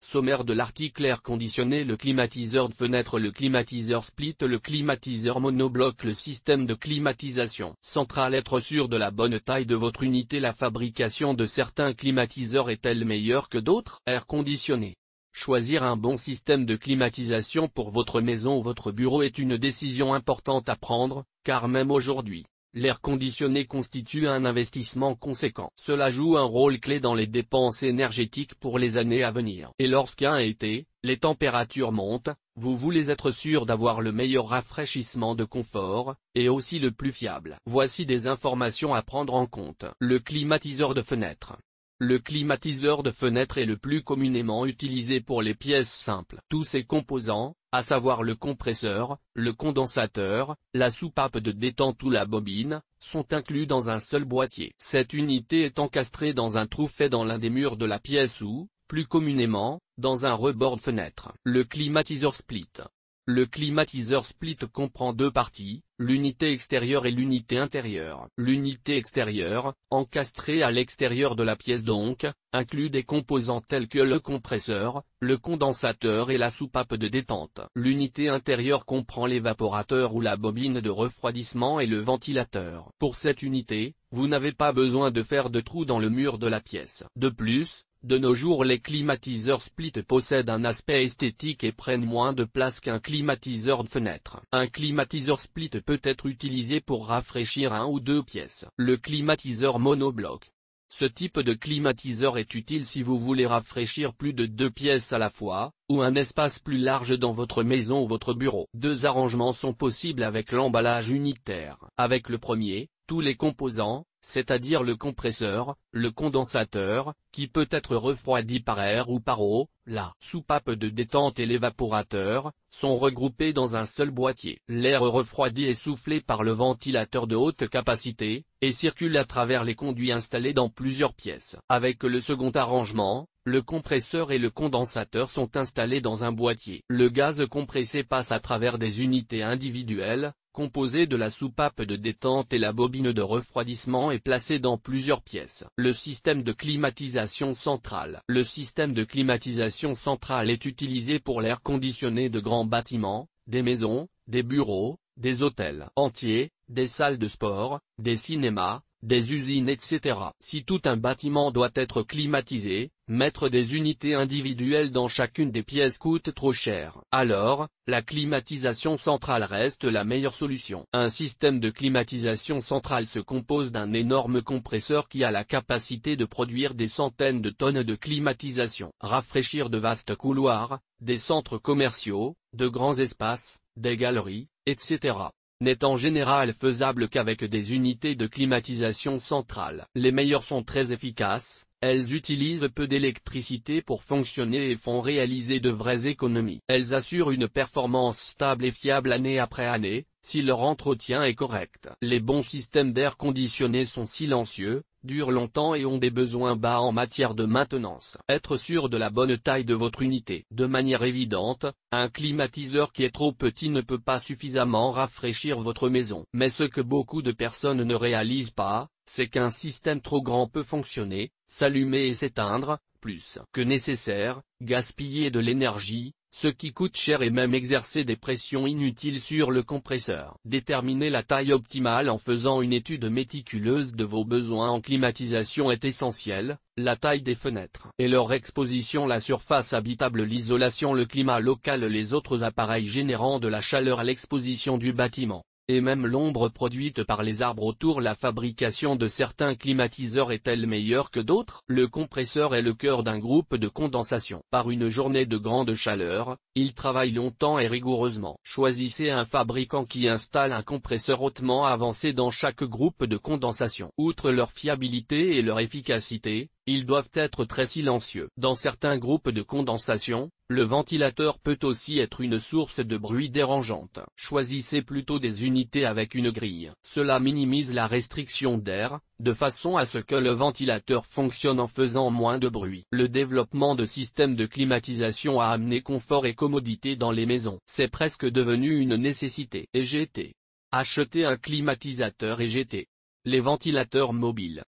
Sommaire de l'article: air conditionné, le climatiseur de fenêtre, le climatiseur split, le climatiseur monobloc, le système de climatisation centrale. Être sûr de la bonne taille de votre unité. La fabrication de certains climatiseurs est-elle meilleure que d'autres? Air conditionné. Choisir un bon système de climatisation pour votre maison ou votre bureau est une décision importante à prendre, car même aujourd'hui, l'air conditionné constitue un investissement conséquent. Cela joue un rôle clé dans les dépenses énergétiques pour les années à venir. Et lorsqu'un été, les températures montent, vous voulez être sûr d'avoir le meilleur rafraîchissement de confort, et aussi le plus fiable. Voici des informations à prendre en compte. Le climatiseur de fenêtre. Le climatiseur de fenêtre est le plus communément utilisé pour les pièces simples. Tous ses composants, à savoir le compresseur, le condensateur, la soupape de détente ou la bobine, sont inclus dans un seul boîtier. Cette unité est encastrée dans un trou fait dans l'un des murs de la pièce ou, plus communément, dans un rebord de fenêtre. Le climatiseur split. Le climatiseur split comprend deux parties, l'unité extérieure et l'unité intérieure. L'unité extérieure, encastrée à l'extérieur de la pièce donc, inclut des composants tels que le compresseur, le condensateur et la soupape de détente. L'unité intérieure comprend l'évaporateur ou la bobine de refroidissement et le ventilateur. Pour cette unité, vous n'avez pas besoin de faire de trou dans le mur de la pièce. De plus, de nos jours les climatiseurs split possèdent un aspect esthétique et prennent moins de place qu'un climatiseur de fenêtre. Un climatiseur split peut être utilisé pour rafraîchir un ou deux pièces. Le climatiseur monobloc. Ce type de climatiseur est utile si vous voulez rafraîchir plus de deux pièces à la fois, ou un espace plus large dans votre maison ou votre bureau. Deux arrangements sont possibles avec l'emballage unitaire. Avec le premier, tous les composants, c'est-à-dire le compresseur, le condensateur, qui peut être refroidi par air ou par eau, la soupape de détente et l'évaporateur, sont regroupés dans un seul boîtier. L'air refroidi est soufflé par le ventilateur de haute capacité, et circule à travers les conduits installés dans plusieurs pièces. Avec le second arrangement, le compresseur et le condensateur sont installés dans un boîtier. Le gaz compressé passe à travers des unités individuelles, composées de la soupape de détente et la bobine de refroidissement et placé dans plusieurs pièces. Le système de climatisation centrale. Le système de climatisation centrale est utilisé pour l'air conditionné de grands bâtiments, des maisons, des bureaux, des hôtels entiers, des salles de sport, des cinémas, des usines etc. Si tout un bâtiment doit être climatisé, mettre des unités individuelles dans chacune des pièces coûte trop cher. Alors, la climatisation centrale reste la meilleure solution. Un système de climatisation centrale se compose d'un énorme compresseur qui a la capacité de produire des centaines de tonnes de climatisation. Rafraîchir de vastes couloirs, des centres commerciaux, de grands espaces, des galeries, etc. n'est en général faisable qu'avec des unités de climatisation centrale. Les meilleures sont très efficaces, elles utilisent peu d'électricité pour fonctionner et font réaliser de vraies économies. Elles assurent une performance stable et fiable année après année, si leur entretien est correct. Les bons systèmes d'air conditionné sont silencieux, durent longtemps et ont des besoins bas en matière de maintenance. Être sûr de la bonne taille de votre unité. De manière évidente, un climatiseur qui est trop petit ne peut pas suffisamment rafraîchir votre maison. Mais ce que beaucoup de personnes ne réalisent pas, c'est qu'un système trop grand peut fonctionner, s'allumer et s'éteindre, plus que nécessaire, gaspiller de l'énergie, ce qui coûte cher et même exercer des pressions inutiles sur le compresseur. Déterminer la taille optimale en faisant une étude méticuleuse de vos besoins en climatisation est essentiel, la taille des fenêtres et leur exposition, la surface habitable, l'isolation, le climat local, les autres appareils générant de la chaleur à l'exposition du bâtiment, et même l'ombre produite par les arbres autour. La fabrication de certains climatiseurs est-elle meilleure que d'autres? Le compresseur est le cœur d'un groupe de condensation. Par une journée de grande chaleur, il travaille longtemps et rigoureusement. Choisissez un fabricant qui installe un compresseur hautement avancé dans chaque groupe de condensation. Outre leur fiabilité et leur efficacité, ils doivent être très silencieux. Dans certains groupes de condensation, le ventilateur peut aussi être une source de bruit dérangeante. Choisissez plutôt des unités avec une grille. Cela minimise la restriction d'air, de façon à ce que le ventilateur fonctionne en faisant moins de bruit. Le développement de systèmes de climatisation a amené confort et commodité dans les maisons. C'est presque devenu une nécessité. EGT. Achetez un climatisateur EGT. Les ventilateurs mobiles.